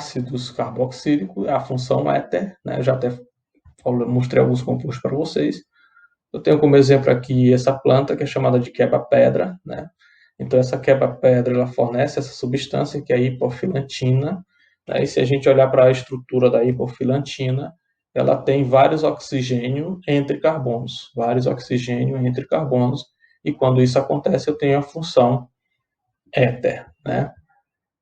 ácidos carboxílicos, a função éter, né? Eu já até mostrei alguns compostos para vocês. Eu tenho como exemplo aqui essa planta que é chamada de quebra-pedra, né? Então, essa quebra-pedra ela fornece essa substância que é a hipofilantina, né? E se a gente olhar para a estrutura da hipofilantina, ela tem vários oxigênios entre carbonos, e quando isso acontece, eu tenho a função éter, né?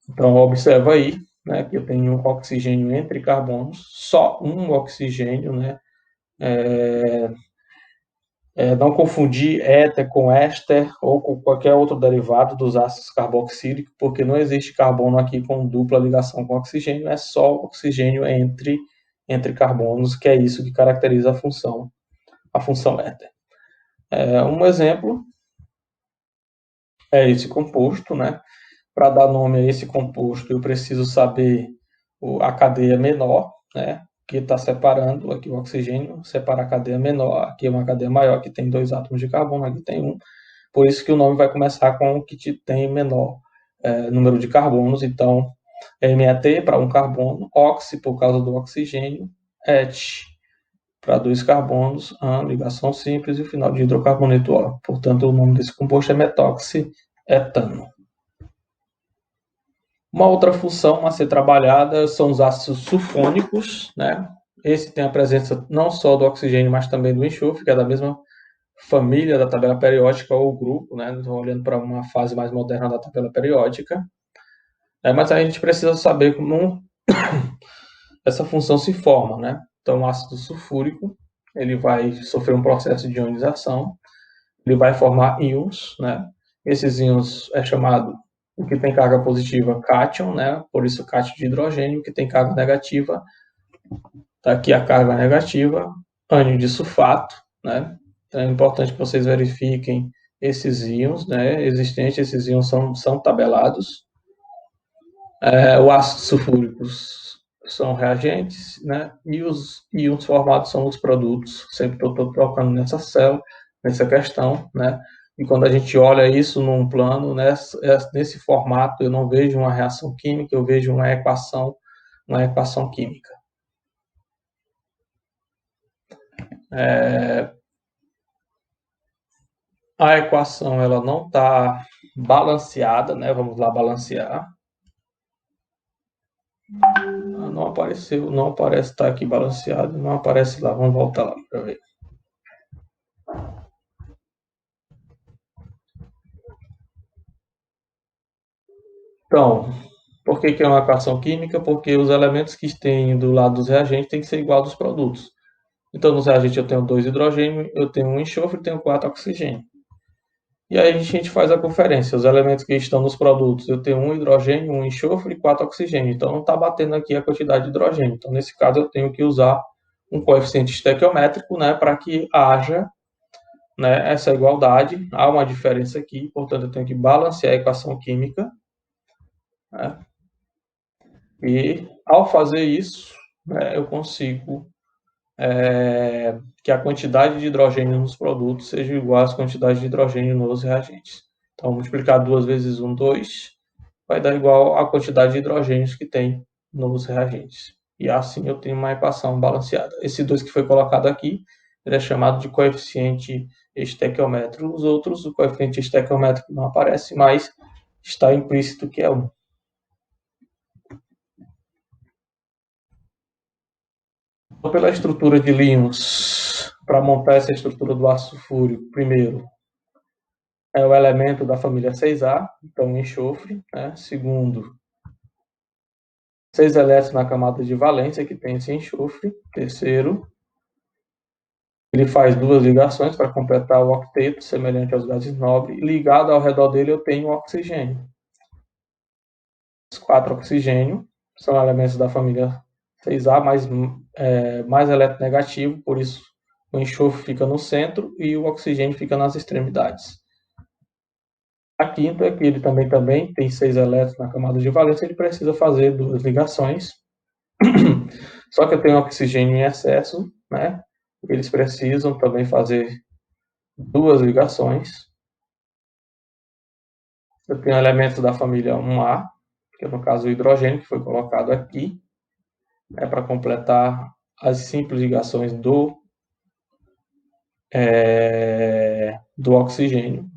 Então, observa aí, né, que eu tenho um oxigênio entre carbonos, só um oxigênio, né? Não confundir éter com éster ou com qualquer outro derivado dos ácidos carboxílicos, porque não existe carbono aqui com dupla ligação com oxigênio, é só oxigênio entre carbonos, que é isso que caracteriza a função éter. Um exemplo é esse composto, né? Para dar nome a esse composto, eu preciso saber a cadeia menor, né? Que está separando aqui o oxigênio, separar a cadeia menor, aqui é uma cadeia maior, que tem 2 átomos de carbono, aqui tem um. Por isso que o nome vai começar com o que tem menor número de carbonos. Então, MET para um carbono, oxi por causa do oxigênio, et para 2 carbonos, AN, ligação simples, e o final de hidrocarboneto O. Portanto, o nome desse composto é metoxietano. Uma outra função a ser trabalhada são os ácidos sulfônicos, né? Esse tem a presença não só do oxigênio, mas também do enxofre, que é da mesma família da tabela periódica ou grupo, né? Estou olhando para uma fase mais moderna da tabela periódica. Mas a gente precisa saber como essa função se forma, né? Então, o ácido sulfúrico, ele vai sofrer um processo de ionização, ele vai formar íons, né? Esses íons é chamado, o que tem carga positiva, cátion, né? Por isso cátion de hidrogênio, o que tem carga negativa, tá aqui a carga negativa, ânion de sulfato, né? Então, é importante que vocês verifiquem esses íons, né? Existentes, esses íons são tabelados. O ácido sulfúricos são reagentes, né? E os íons formados são os produtos. Sempre estou tocando nessa questão, né? E quando a gente olha isso num plano, né, nesse formato, eu não vejo uma reação química, eu vejo uma equação química. A equação ela não está balanceada, né? Vamos lá balancear. Não apareceu, não aparece estar aqui balanceado, não aparece lá. Vamos voltar lá para ver. Então, por que é uma equação química? Porque os elementos que tem do lado dos reagentes têm que ser igual dos produtos. Então, nos reagentes eu tenho 2 hidrogênios, eu tenho 1 enxofre e tenho 4 oxigênio. E aí a gente faz a conferência. Os elementos que estão nos produtos, eu tenho 1 hidrogênio, 1 enxofre e 4 oxigênio. Então, não está batendo aqui a quantidade de hidrogênio. Então, nesse caso, eu tenho que usar um coeficiente estequiométrico, né, para que haja, né, essa igualdade. Há uma diferença aqui, portanto, eu tenho que balancear a equação química, né? E, ao fazer isso, né, eu consigo que a quantidade de hidrogênio nos produtos seja igual à quantidade de hidrogênio nos reagentes. Então, multiplicar 2 vezes 1, 2, vai dar igual à quantidade de hidrogênios que tem nos reagentes. E assim eu tenho uma equação balanceada. Esse 2 que foi colocado aqui, ele é chamado de coeficiente estequiométrico. Os outros, o coeficiente estequiométrico não aparece, mas está implícito que é 1. Então, pela estrutura de Linus, para montar essa estrutura do ácido sulfúrico, primeiro, é o elemento da família 6A, então enxofre, né? Segundo, 6 elétrons na camada de valência, que tem esse enxofre. Terceiro, ele faz 2 ligações para completar o octeto, semelhante aos gases nobres. Ligado ao redor dele, eu tenho o oxigênio. Os 4 oxigênios são elementos da família 6A, mais eletronegativo, por isso o enxofre fica no centro e o oxigênio fica nas extremidades. A quinta é que ele também tem 6 elétrons na camada de valência, ele precisa fazer 2 ligações. Só que eu tenho oxigênio em excesso, né? Eles precisam também fazer 2 ligações. Eu tenho elementos da família 1A, que no caso o hidrogênio que foi colocado aqui, é para completar as simples ligações do oxigênio.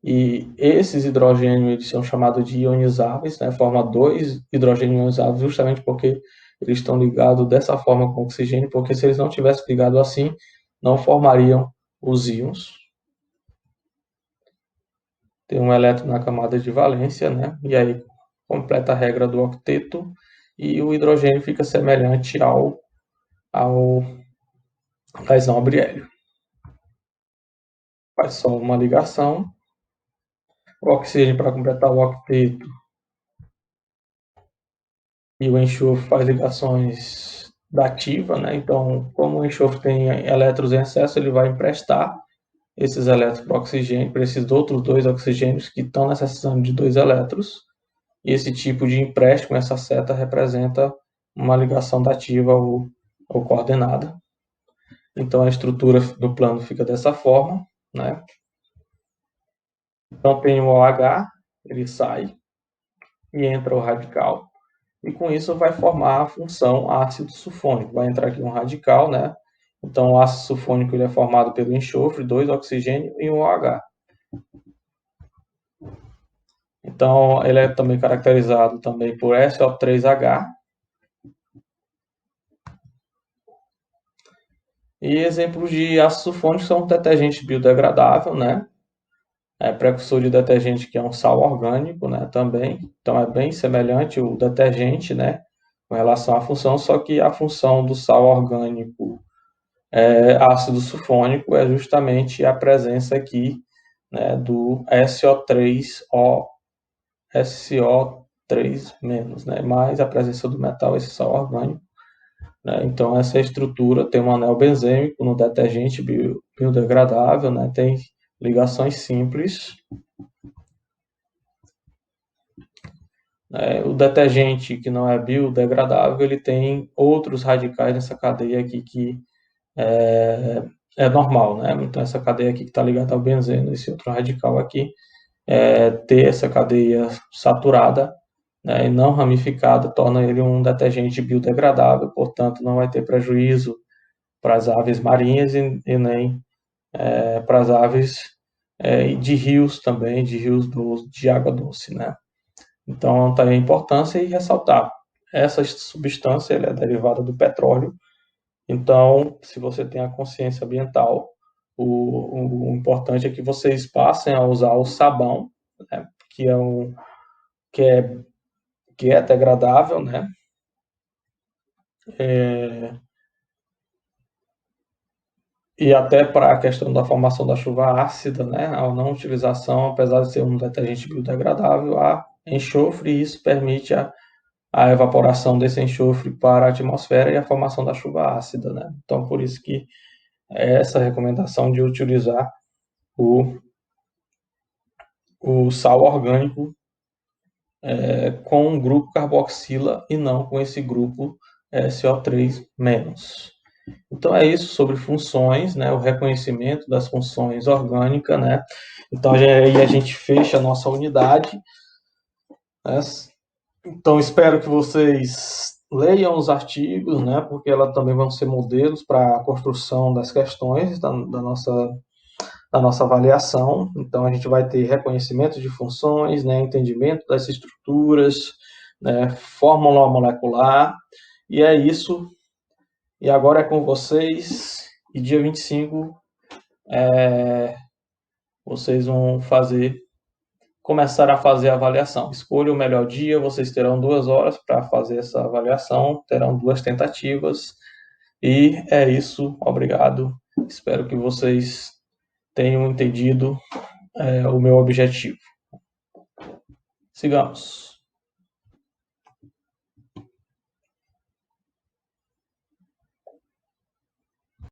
E esses hidrogênios eles são chamados de ionizáveis, né? Forma dois hidrogênios ionizáveis justamente porque eles estão ligados dessa forma com o oxigênio, porque se eles não tivessem ligado assim, não formariam os íons. Tem um elétron na camada de valência, né? E aí completa a regra do octeto e o hidrogênio fica semelhante ao gás nobre hélio. Faz só uma ligação. O oxigênio para completar o octeto e o enxofre faz ligações dativa, né? Então, como o enxofre tem elétrons em excesso, ele vai emprestar esses elétrons para o oxigênio, para esses outros dois oxigênios que estão necessitando de dois elétrons. E esse tipo de empréstimo, essa seta, representa uma ligação dativa ou coordenada. Então, a estrutura do plano fica dessa forma, né? Então, tem o OH, ele sai e entra o radical. E com isso vai formar a função ácido sulfônico. Vai entrar aqui um radical, né? Então, o ácido sulfônico ele é formado pelo enxofre, 2 oxigênio e um OH. Então, ele é também caracterizado também por SO3H. E exemplos de ácido sulfônico são detergente biodegradável, né? Precursor de detergente que é um sal orgânico, né? Também. Então, é bem semelhante o detergente, né? Com relação à função, só que a função do sal orgânico ácido sulfônico é justamente a presença aqui, né, do SO3, né, mais a presença do metal, esse sal orgânico. Né, então, essa estrutura tem um anel benzêmico no detergente biodegradável, né, tem ligações simples. O detergente que não é biodegradável, ele tem outros radicais nessa cadeia aqui que é normal, né? Então, essa cadeia aqui que está ligada ao benzeno, esse outro radical aqui, ter essa cadeia saturada, né, e não ramificada, torna ele um detergente biodegradável, portanto, não vai ter prejuízo para as aves marinhas e nem para as aves de rios também, de rios de água doce, né? Então, tá aí a importância e ressaltar. Essa substância ela é derivada do petróleo. Então, se você tem a consciência ambiental, o importante é que vocês passem a usar o sabão, né, que é, que é degradável, né? E até para a questão da formação da chuva ácida, né? A não utilização, apesar de ser um detergente biodegradável, há enxofre e isso permite a evaporação desse enxofre para a atmosfera e a formação da chuva ácida, né? Então, por isso que é essa recomendação de utilizar o, o sal orgânico com o grupo carboxila e não com esse grupo CO3-. Então é isso sobre funções, né, o reconhecimento das funções orgânicas, né? Então aí a gente fecha a nossa unidade, né? Então espero que vocês leiam os artigos, né, porque elas também vão ser modelos para a construção das questões da nossa avaliação. Então a gente vai ter reconhecimento de funções, né, entendimento das estruturas, né, fórmula molecular, e é isso. E agora é com vocês, e dia 25 vocês vão começar a fazer a avaliação. Escolha o melhor dia, vocês terão 2 horas para fazer essa avaliação, terão 2 tentativas, e é isso, obrigado. Espero que vocês tenham entendido o meu objetivo. Sigamos.